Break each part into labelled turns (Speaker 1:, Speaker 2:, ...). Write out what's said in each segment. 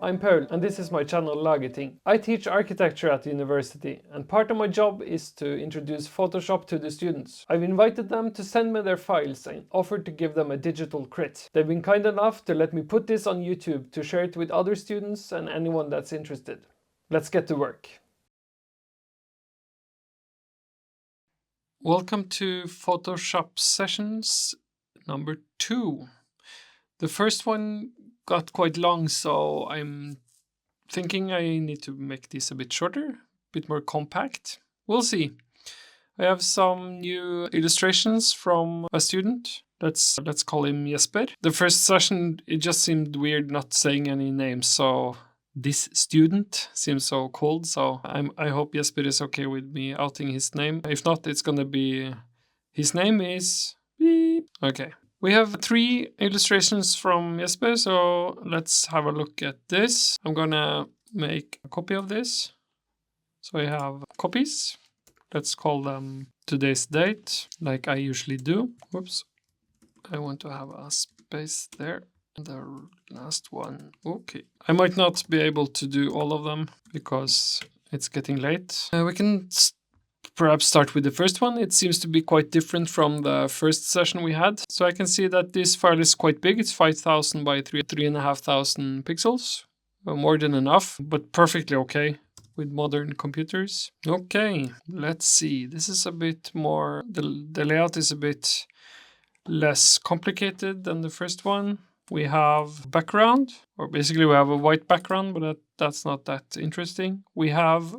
Speaker 1: I'm Paul and this is my channel Lageting. I teach architecture at the university and part of my job is to introduce Photoshop to the students. I've invited them to send me their files and offered to give them a digital crit. They've been kind enough to let me put this on YouTube to share it with other students and anyone that's interested. Let's get to work. Welcome to Photoshop sessions number 2. The first one got quite long, so I'm thinking I need to make this a bit shorter, a bit more compact. We'll see. I have some new illustrations from a student. Let's call him Jesper. The first session, it just seemed weird not saying any names, so this student seems so cold, so I hope Jesper is okay with me outing his name. If not, it's gonna be... His name is... Beep. Okay. We have 3 illustrations from Jesper, so let's have a look at this. I'm gonna make a copy of this. So I have copies. Let's call them today's date, like I usually do. Whoops. I want to have a space there. The last one. Okay. I might not be able to do all of them because it's getting late. We can perhaps start with the first one. It seems to be quite different from the first session we had. So I can see that this file is quite big. It's 5000 by 3,500 pixels. More than enough, but perfectly okay with modern computers. Okay, let's see. This is a bit more... The layout is a bit less complicated than the first one. We have background, or basically we have a white background, but that's not that interesting. We have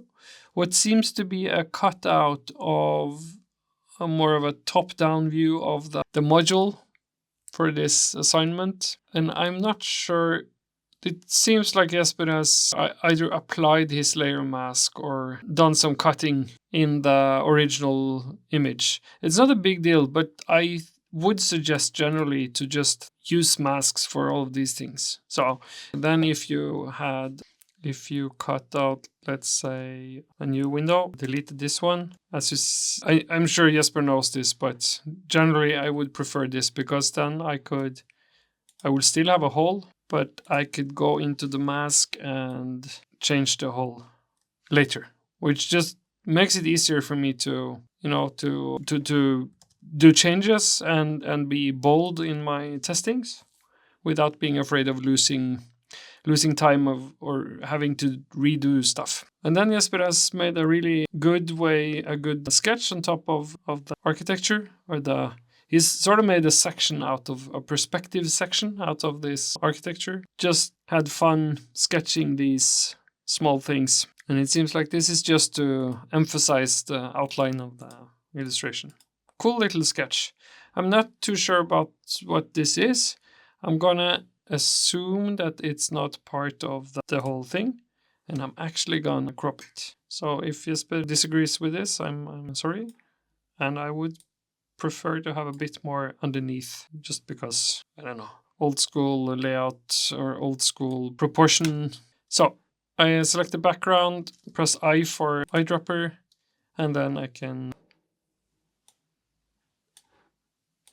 Speaker 1: what seems to be a cutout of a more of a top-down view of the module for this assignment. And I'm not sure, it seems like Jesper has either applied his layer mask or done some cutting in the original image. It's not a big deal, but I would suggest generally to just use masks for all of these things. So then if you cut out, let's say, a new window, deleted this one, I'm sure Jesper knows this, but generally I would prefer this because then I will still have a hole, but I could go into the mask and change the hole later, which just makes it easier for me to do changes and be bold in my testings without being afraid of losing time or having to redo stuff. And then Jesper has made a really good sketch on top of the architecture, he's sort of made a perspective section out of this architecture. Just had fun sketching these small things. And it seems like this is just to emphasize the outline of the illustration. Cool little sketch. I'm not too sure about what this is. I'm gonna assume that it's not part of the whole thing, and I'm actually gonna crop it. So if Jesper disagrees with this, I'm sorry, and I would prefer to have a bit more underneath, just because, I don't know, old school layout or old school proportion. So I select the background, press I for eyedropper, and then I can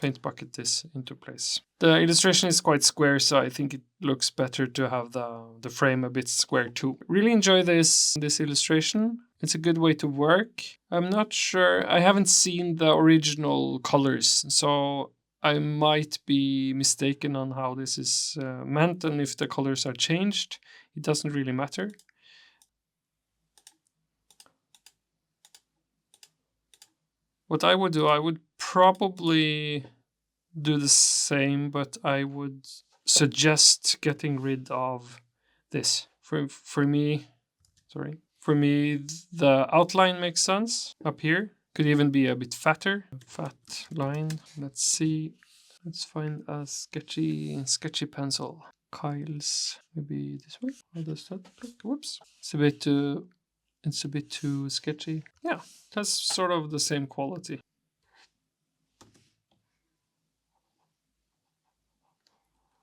Speaker 1: paint bucket this into place. The illustration is quite square, so I think it looks better to have the frame a bit square too. Really enjoy this illustration. It's a good way to work. I'm not sure, I haven't seen the original colors, so I might be mistaken on how this is meant, and if the colors are changed, it doesn't really matter. What I would do, I would probably do the same, but I would suggest getting rid of this. For me, the outline makes sense up here. Could even be a bit fatter. Fat line. Let's see. Let's find a sketchy pencil. Kyle's, maybe this way. How does that look? Whoops. It's a bit too sketchy. Yeah, that's sort of the same quality.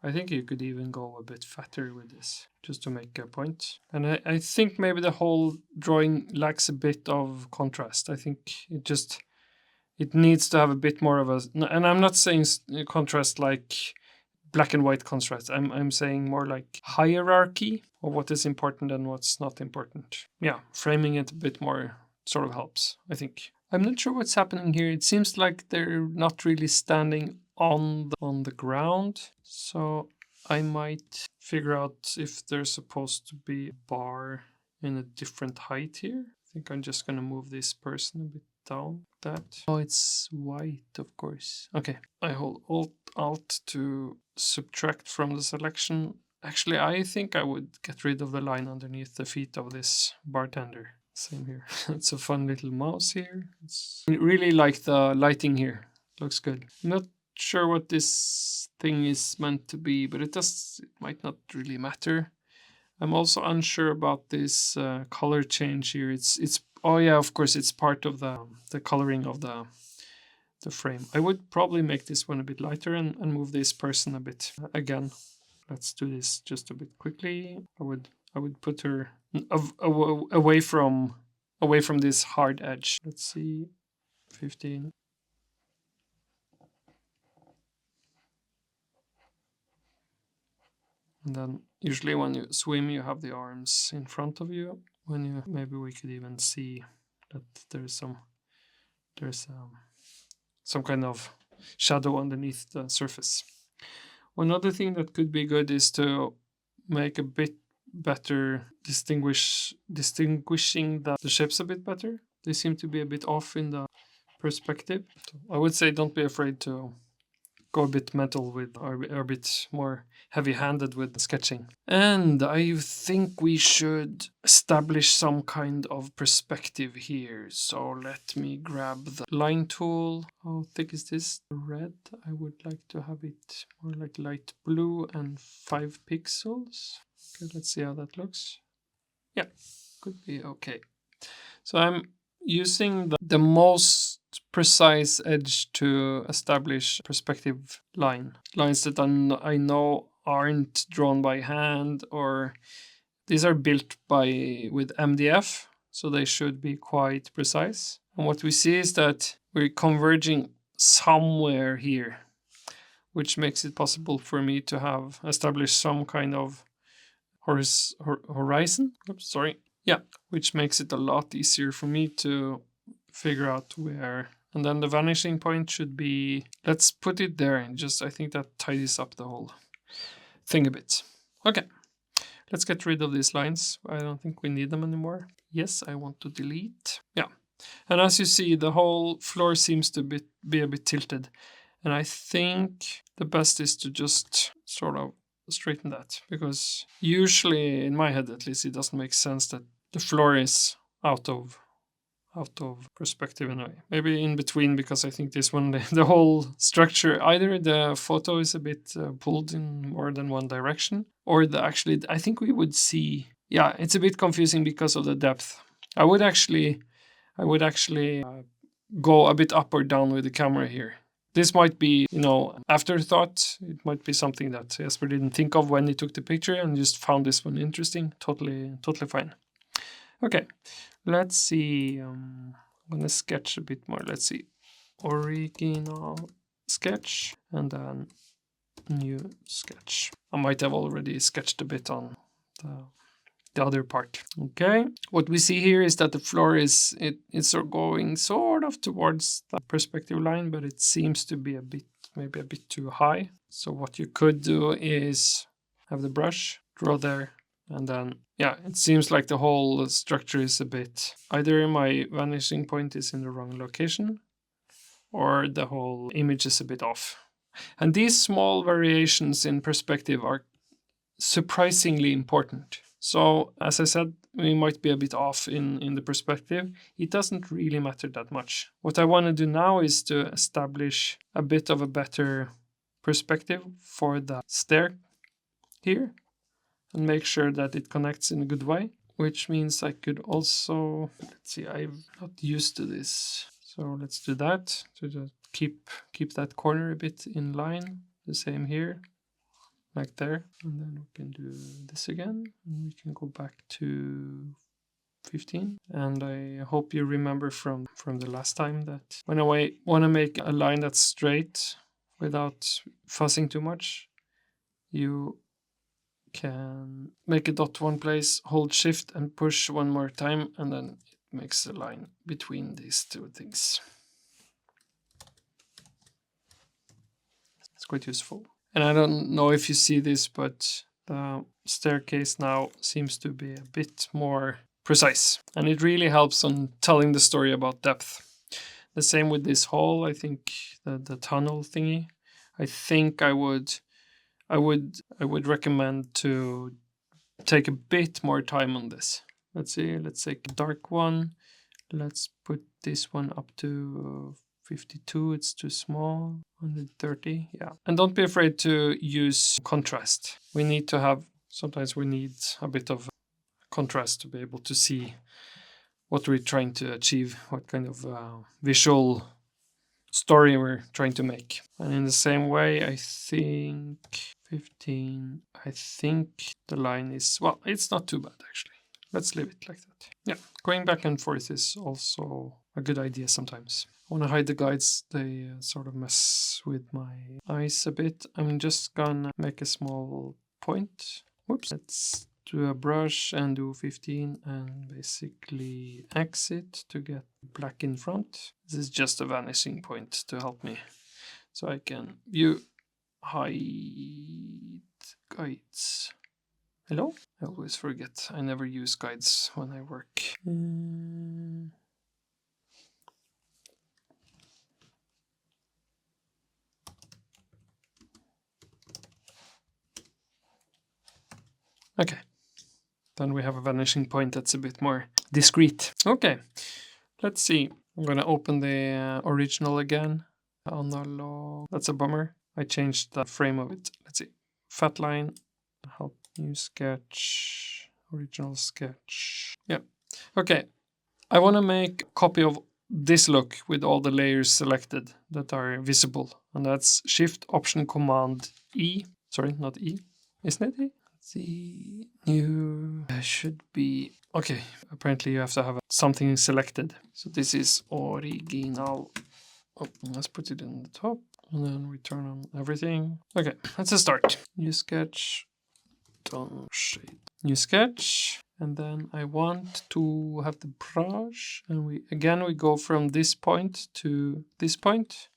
Speaker 1: I think you could even go a bit fatter with this, just to make a point. And I think maybe the whole drawing lacks a bit of contrast. I think it needs to have a bit more of a... And I'm not saying contrast like black and white contrast. I'm saying more like hierarchy of what is important and what's not important. Yeah, framing it a bit more sort of helps, I think. I'm not sure what's happening here. It seems like they're not really standing on the ground. So I might figure out if there's supposed to be a bar in a different height here. I think I'm just gonna move this person a bit down. That. Oh, it's white, of course. Okay, I hold Alt to subtract from the selection. Actually, I think I would get rid of the line underneath the feet of this bartender. Same here. It's a fun little mouse here. I really like the lighting here. Looks good. Not sure what this thing is meant to be, but it might not really matter. I'm also unsure about this color change here. It's oh yeah, of course it's part of the coloring of the frame. I would probably make this one a bit lighter and move this person a bit. Again, let's do this just a bit quickly. I would put her away from this hard edge. Let's see, 15. And then usually when you swim, you have the arms in front of you. Maybe we could even see that there's some kind of shadow underneath the surface. One other thing that could be good is to make a bit better distinguishing the shapes a bit better. They seem to be a bit off in the perspective. So I would say don't be afraid to go a bit mental with, or a bit more heavy-handed with sketching. And I think we should establish some kind of perspective here. So let me grab the line tool. How thick is this? Red. I would like to have it more like light blue and 5 pixels. Okay, let's see how that looks. Yeah, could be okay. So I'm using the most precise edge to establish perspective lines that I know aren't drawn by hand, or these are built with MDF, so they should be quite precise. And what we see is that we're converging somewhere here, which makes it possible for me to have established some kind of horizon. Oops, sorry. Yeah, which makes it a lot easier for me to figure out where. And then the vanishing point should be, let's put it there, and I think that tidies up the whole thing a bit. Okay, let's get rid of these lines. I don't think we need them anymore. Yes, I want to delete. Yeah, and as you see, the whole floor seems to be a bit tilted. And I think the best is to just sort of straighten that, because usually, in my head at least, it doesn't make sense that the floor is out of perspective in a way. Maybe in between, because I think this one, the whole structure, either the photo is a bit pulled in more than one direction, or I think we would see, yeah, it's a bit confusing because of the depth. I would actually go a bit up or down with the camera here. This might be, afterthought. It might be something that Jesper didn't think of when he took the picture and just found this one interesting. Totally fine. Okay, let's see. I'm gonna sketch a bit more. Let's see. Original sketch, and then new sketch. I might have already sketched a bit on the other part. Okay, what we see here is that the floor it's going sort of towards the perspective line, but it seems to be maybe a bit too high. So what you could do is have the brush, draw there, and then, yeah, it seems like the whole structure is a bit, either my vanishing point is in the wrong location, or the whole image is a bit off. And these small variations in perspective are surprisingly important. So, as I said, we might be a bit off in the perspective. It doesn't really matter that much. What I want to do now is to establish a bit of a better perspective for the stair here, and make sure that it connects in a good way, which means I could also, let's see, I'm not used to this. So let's do that to just keep that corner a bit in line. The same here, like there. And then we can do this again, and we can go back to 15. And I hope you remember from the last time that when I want to make a line that's straight without fussing too much, you can make a dot one place, hold shift and push one more time, and then it makes a line between these two things. It's quite useful. And I don't know if you see this, but the staircase now seems to be a bit more precise. And it really helps on telling the story about depth. The same with this hall, I think, the tunnel thingy. I think I would recommend to take a bit more time on this. Let's see, let's take a dark one. Let's put this one up to 52, it's too small. 130, yeah. And don't be afraid to use contrast. Sometimes we need a bit of contrast to be able to see what we're trying to achieve, what kind of visual story we're trying to make. And in the same way, I think 15, I think the line is, well, it's not too bad actually. Let's leave it like that. Yeah, going back and forth is also a good idea sometimes. I want to hide the guides, they sort of mess with my eyes a bit. I'm just gonna make a small point. Whoops. Let's do a brush and do 15 and basically exit to get black in front. This is just a vanishing point to help me. So I can view, hide guides. Hello? I always forget. I never use guides when I work. Okay. Then we have a vanishing point that's a bit more discreet. Okay. Let's see. I'm going to open the original again. Analog. That's a bummer. I changed the frame of it. Let's see. Fat line. Help. New sketch. Original sketch. Yeah. Okay. I want to make a copy of this look with all the layers selected that are visible. And that's Shift Option Command E. Sorry, not E. Isn't it E? The new should be okay. Apparently you have to have something selected. So this is original. Oh, let's put it in the top and then we turn on everything. Okay, that's a start. New sketch, done shade. New sketch, and then I want to have the brush, and we go from this point to this point,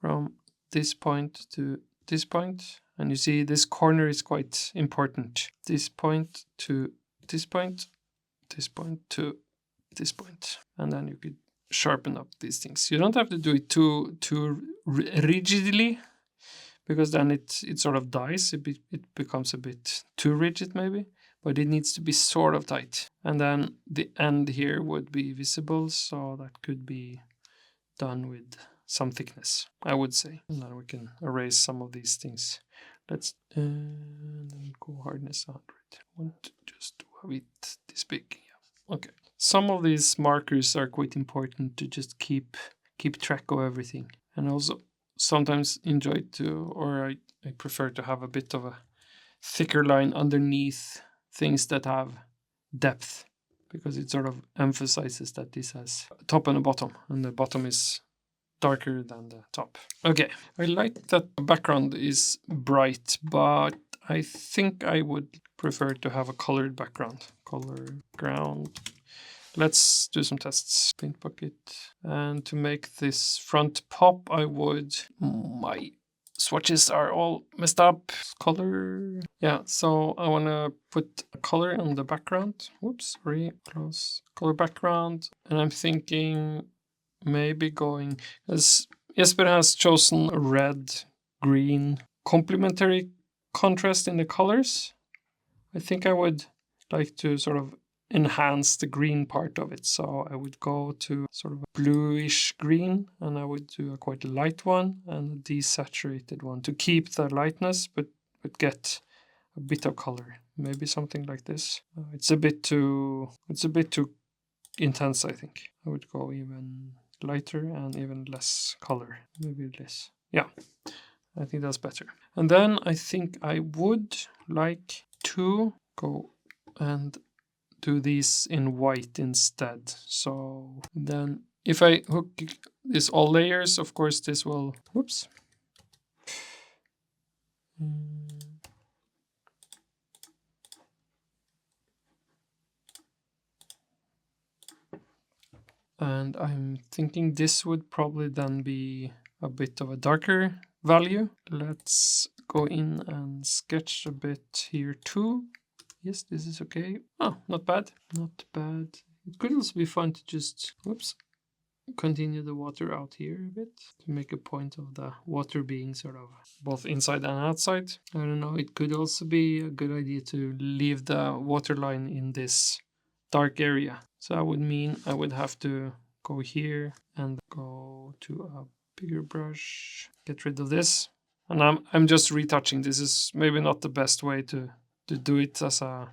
Speaker 1: from this point to this point. And you see this corner is quite important. This point to this point, this point to this point. And then you could sharpen up these things. You don't have to do it too rigidly, because then it sort of dies. It becomes a bit too rigid maybe, but it needs to be sort of tight. And then the end here would be visible, so that could be done with some thickness, I would say. And then we can erase some of these things. Let's then go hardness 100. I want to just have it this big. Yeah. Okay. Some of these markers are quite important to just keep track of everything. And also sometimes enjoy to, or I prefer to have a bit of a thicker line underneath things that have depth, because it sort of emphasizes that this has a top and a bottom, and the bottom is darker than the top. Okay, I like that the background is bright, but I think I would prefer to have a colored background. Color ground. Let's do some tests. Paint bucket. And to make this front pop, my swatches are all messed up. Color. Yeah, so I want to put a color on the background. Whoops, sorry, close. Color background. And I'm thinking maybe going, as Jesper has chosen red, green, complementary contrast in the colors. I think I would like to sort of enhance the green part of it. So I would go to sort of a bluish green, and I would do a quite light one and a desaturated one to keep the lightness, but get a bit of color. Maybe something like this. It's a bit too intense, I think. I would go even lighter and even less color. Maybe less. Yeah, I think that's better. And then I think I would like to go and do these in white instead. So then if I hook this all layers, of course this will, whoops. And I'm thinking this would probably then be a bit of a darker value. Let's go in and sketch a bit here too. Yes, this is okay. Oh, not bad. Not bad. It could also be fun to just, continue the water out here a bit to make a point of the water being sort of both inside and outside. I don't know, it could also be a good idea to leave the water line in this dark area. So that would mean I would have to go here and go to a bigger brush, get rid of this. And I'm just retouching. This is maybe not the best way to do it as a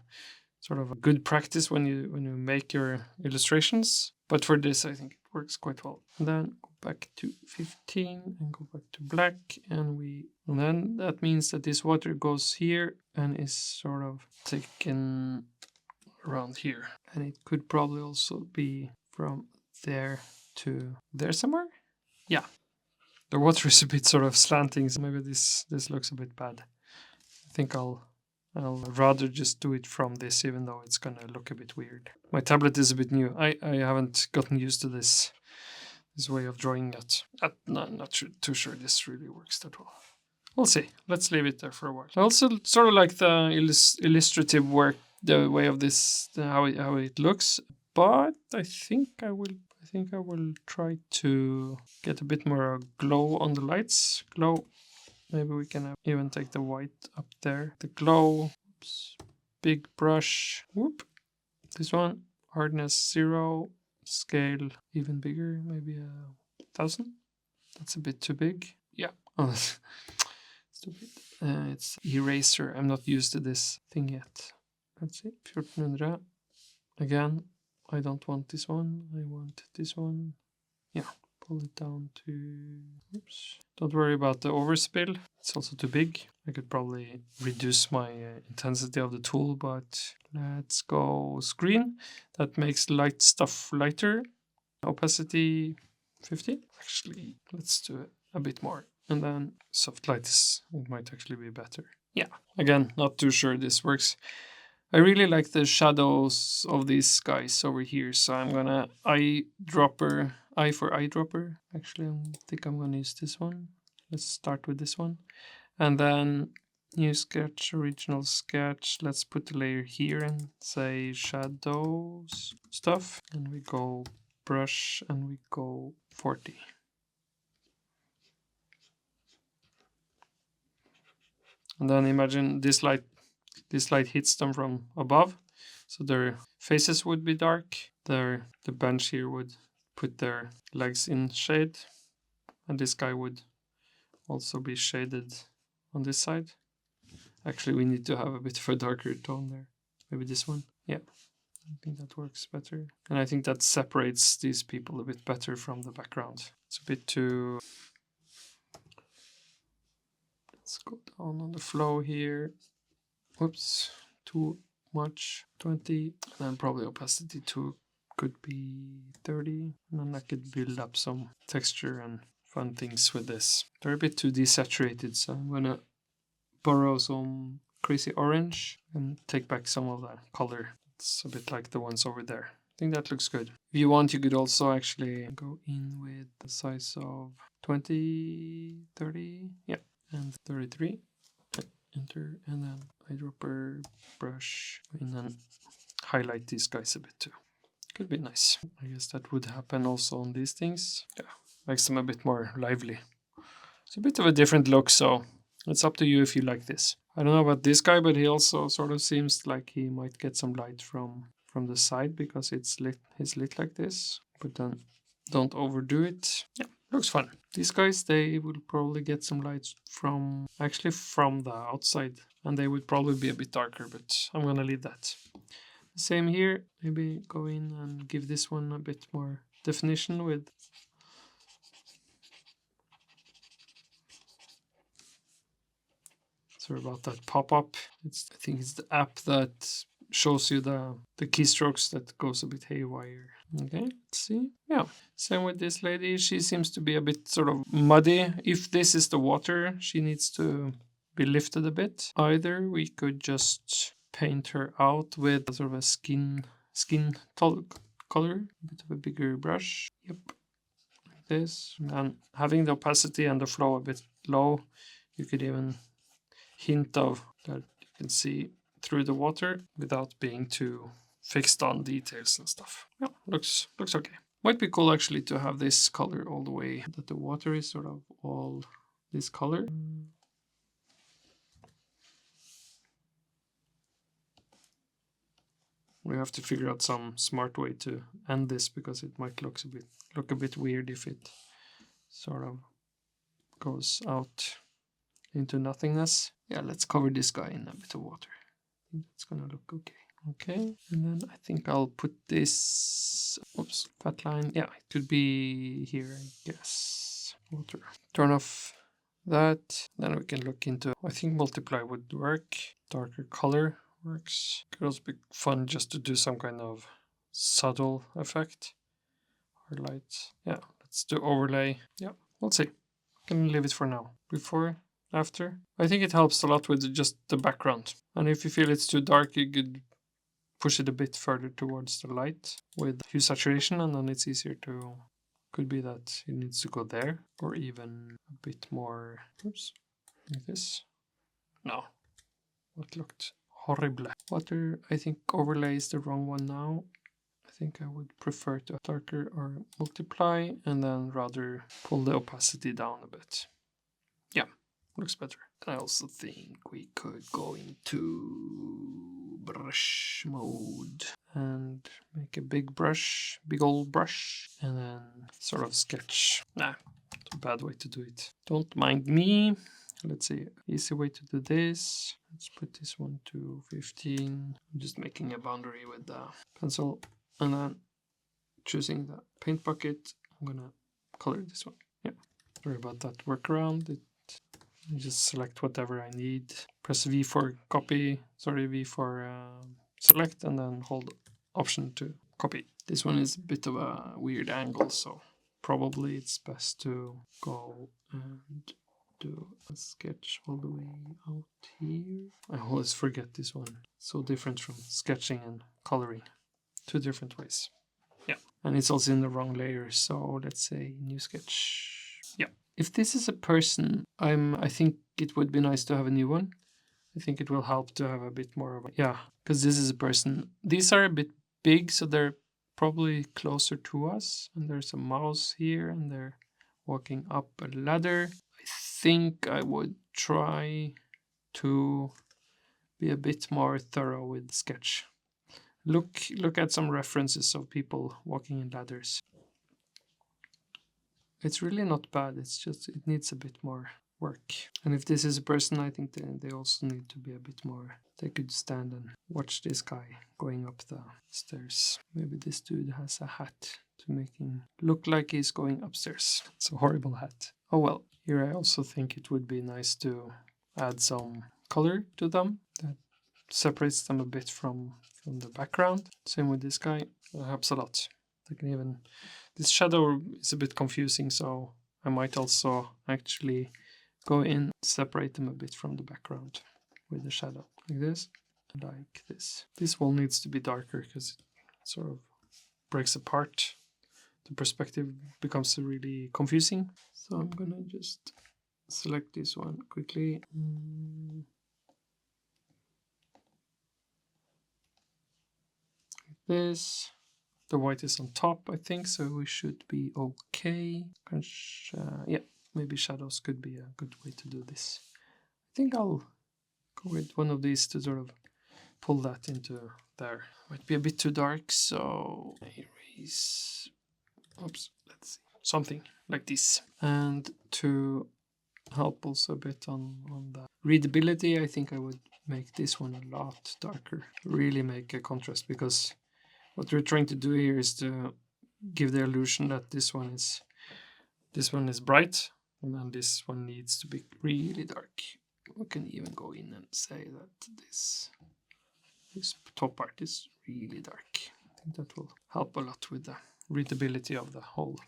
Speaker 1: sort of a good practice when you make your illustrations. But for this, I think it works quite well. And then go back to 15 and go back to black, and then that means that this water goes here and is sort of taken around here. And it could probably also be from there to there somewhere. Yeah, the water is a bit sort of slanting, so maybe this looks a bit bad. I think I'll rather just do it from this, even though it's gonna look a bit weird. My tablet is a bit new. I haven't gotten used to this way of drawing yet. Not too sure this really works that well. We'll see. Let's leave it there for a while. I also sort of like the illustrative work, the way of this, how it looks. But I think I will try to get a bit more glow on the lights. Glow. Maybe we can even take the white up there. The glow. Oops. Big brush. Whoop. This one. Hardness 0. Scale even bigger. Maybe 1000. That's a bit too big. Yeah. Oh, stupid. It's eraser. I'm not used to this thing yet. Let's see. 1400. Again, I don't want this one. I want this one. Yeah. Pull it down to... Oops. Don't worry about the overspill. It's also too big. I could probably reduce my intensity of the tool, but let's go screen. That makes light stuff lighter. Opacity 50. Actually, let's do it a bit more. And then soft light it might actually be better. Yeah, again, not too sure this works. I really like the shadows of these guys over here, so I'm gonna I for eyedropper. Actually, I think I'm gonna use this one. Let's start with this one. And then new sketch, original sketch. Let's put the layer here and say shadows stuff. And we go brush and we go 40. And then imagine this light hits them from above, so their faces would be dark. The bench here would put their legs in shade, and this guy would also be shaded on this side. Actually, we need to have a bit of a darker tone there. Maybe this one. Yeah, I think that works better. And I think that separates these people a bit better from the background. It's a bit too... Let's go down on the flow here. Whoops, too much. 20, and then probably opacity 2 could be 30. And then I could build up some texture and fun things with this. They're a bit too desaturated, so I'm gonna borrow some crazy orange and take back some of that color. It's a bit like the ones over there. I think that looks good. If you want, you could also actually go in with the size of 20, 30, yeah, and 33. Enter, and then eyedropper, brush, and then highlight these guys a bit too. Could be nice. I guess that would happen also on these things. Yeah, makes them a bit more lively. It's a bit of a different look, so it's up to you if you like this. I don't know about this guy, but he also sort of seems like he might get some light from the side because it's lit like this. But then don't overdo it. Yeah, looks fun. These guys, they will probably get some light from the outside, and they would probably be a bit darker, but I'm gonna leave that. Same here, maybe go in and give this one a bit more definition with... Sorry about that pop-up. I think it's the app that shows you the keystrokes that goes a bit haywire. Okay, let's see. Yeah, same with this lady. She seems to be a bit sort of muddy. If this is the water, she needs to be lifted a bit. Either we could just paint her out with sort of a skin color, a bit of a bigger brush. Yep, like this. And having the opacity and the flow a bit low, you could even hint of that you can see through the water without being too fixed on details and stuff. Yeah, looks okay. Might be cool actually to have this color all the way, that the water is sort of all this color. We have to figure out some smart way to end this, because it might look a bit weird if it sort of goes out into nothingness. Yeah, let's cover this guy in a bit of water. I think that's gonna look okay. Okay, and then I think I'll put this, oops, fat line. Yeah, it could be here, I guess. Water. Turn off that. Then we can look into, I think multiply would work. Darker color works. Could also be fun just to do some kind of subtle effect or light. Yeah, let's do overlay. Yeah, we'll see. Can leave it for now. Before, after. I think it helps a lot with just the background. And if you feel it's too dark, you could push it a bit further towards the light with hue saturation, and then it's easier to, could be that it needs to go there, or even a bit more, oops, like this. No, what looked horrible. Water, I think overlay is the wrong one now. I think I would prefer to darker or multiply, and then rather pull the opacity down a bit. Yeah, looks better. And I also think we could go into brush mode and make a big old brush, and then sort of sketch. Nah, it's a bad way to do it. Don't mind me. Let's see, easy way to do this. Let's put this one to 15. I'm just making a boundary with the pencil, and then choosing the paint bucket. I'm gonna color this one. Yeah, sorry about that workaround. You just select whatever I need. Press V for copy, V for select, and then hold Option to copy. This one is a bit of a weird angle, so probably it's best to go and do a sketch all the way out here. I always forget this one. So different from sketching and coloring. Two different ways. Yeah, and it's also in the wrong layer, so let's say new sketch. Yeah. If this is a person, I think it would be nice to have a new one. I think it will help to have a bit more of a, yeah, because this is a person. These are a bit big, so they're probably closer to us. And there's a mouse here, and they're walking up a ladder. I think I would try to be a bit more thorough with sketch. Look at some references of people walking in ladders. It's really not bad, it's just it needs a bit more work. And if this is a person, I think they also need to be a bit more, they could stand and watch this guy going up the stairs. Maybe this dude has a hat to make him look like he's going upstairs. It's a horrible hat. Oh well, here I also think it would be nice to add some color to them that separates them a bit from the background. Same with this guy, that helps a lot. I can even, this shadow is a bit confusing, so I might also actually go in, separate them a bit from the background with the shadow, like this, and like this. This wall needs to be darker because it sort of breaks apart. The perspective becomes really confusing. So I'm gonna just select this one quickly. Like this. The white is on top, I think, so we should be okay. Yeah, maybe shadows could be a good way to do this. I think I'll go with one of these to sort of pull that into there. Might be a bit too dark, so erase. Oops, let's see. Something like this. And to help also a bit on the readability, I think I would make this one a lot darker. Really make a contrast, because what we're trying to do here is to give the illusion that this one is bright, and then this one needs to be really dark. We can even go in and say that this top part is really dark. I think that will help a lot with the readability of the whole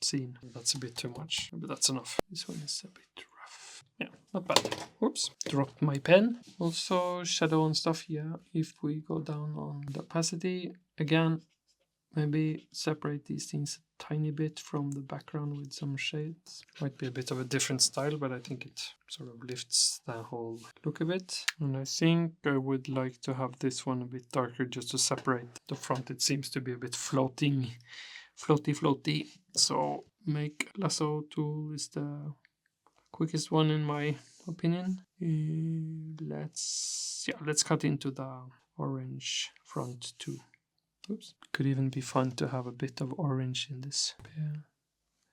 Speaker 1: scene. That's a bit too much, but that's enough. This one is a bit rough. Yeah, not bad. Whoops, dropped my pen. Also shadow and stuff, yeah. If we go down on the opacity, again, maybe separate these things a tiny bit from the background with some shades. Might be a bit of a different style, but I think it sort of lifts the whole look a bit. And I think I would like to have this one a bit darker just to separate the front. It seems to be a bit floaty. So make lasso tool is the quickest one in my opinion. Let's cut into the orange front too. Oops. Could even be fun to have a bit of orange in this.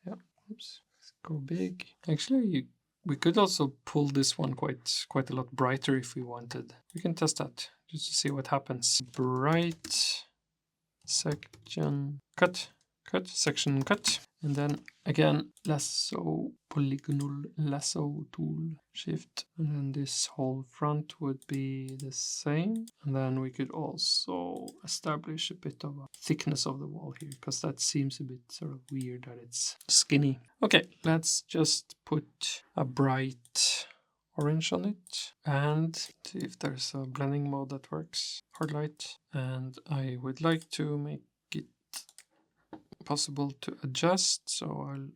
Speaker 1: Yeah. Oops. Let's go big. Actually, we could also pull this one quite a lot brighter if we wanted. We can test that just to see what happens. Bright section cut. Section cut. And then again, lasso, polygonal lasso tool, shift. And then this whole front would be the same. And then we could also establish a bit of a thickness of the wall here, because that seems a bit sort of weird that it's skinny. Okay, let's just put a bright orange on it and see if there's a blending mode that works. Hard light. And I would like to make it possible to adjust, so I'll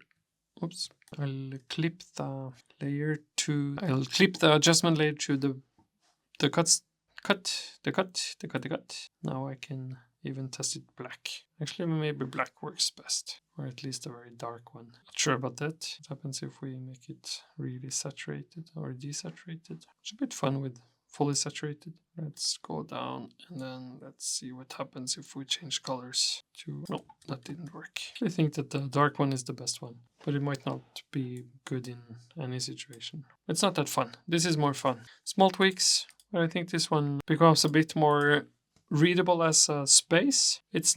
Speaker 1: clip the layer to adjustment layer to the cut. Now I can even test it black. Actually, maybe black works best, or at least a very dark one. Not sure about that. What happens if we make it really saturated or desaturated? It's a bit fun with fully saturated. Let's go down and then let's see what happens if we change colors to... No, that didn't work. I think that the dark one is the best one, but it might not be good in any situation. It's not that fun. This is more fun. Small tweaks, but I think this one becomes a bit more readable as a space. It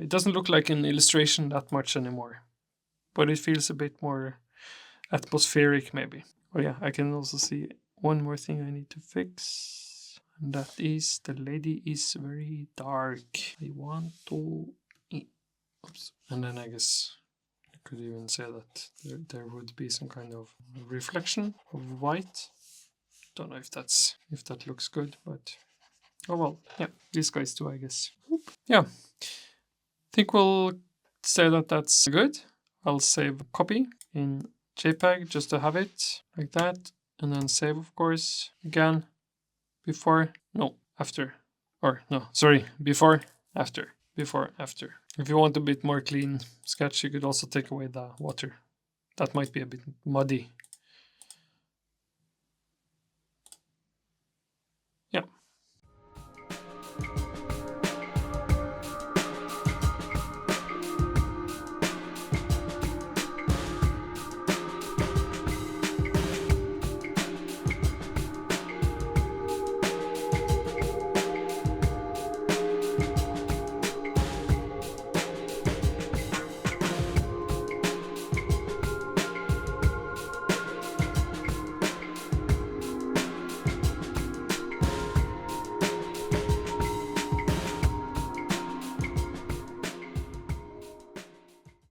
Speaker 1: doesn't look like an illustration that much anymore, but it feels a bit more atmospheric maybe. Oh yeah, I can also see one more thing I need to fix, and that is the lady is very dark. I want to... Oops. And then I guess I could even say that there would be some kind of reflection of white. Don't know if that looks good, but oh well. Yeah, these guys too, I guess. Yeah, I think we'll say that that's good. I'll save a copy in JPEG just to have it like that. And then save, of course, again, before, after. If you want a bit more clean sketch, you could also take away the water. That might be a bit muddy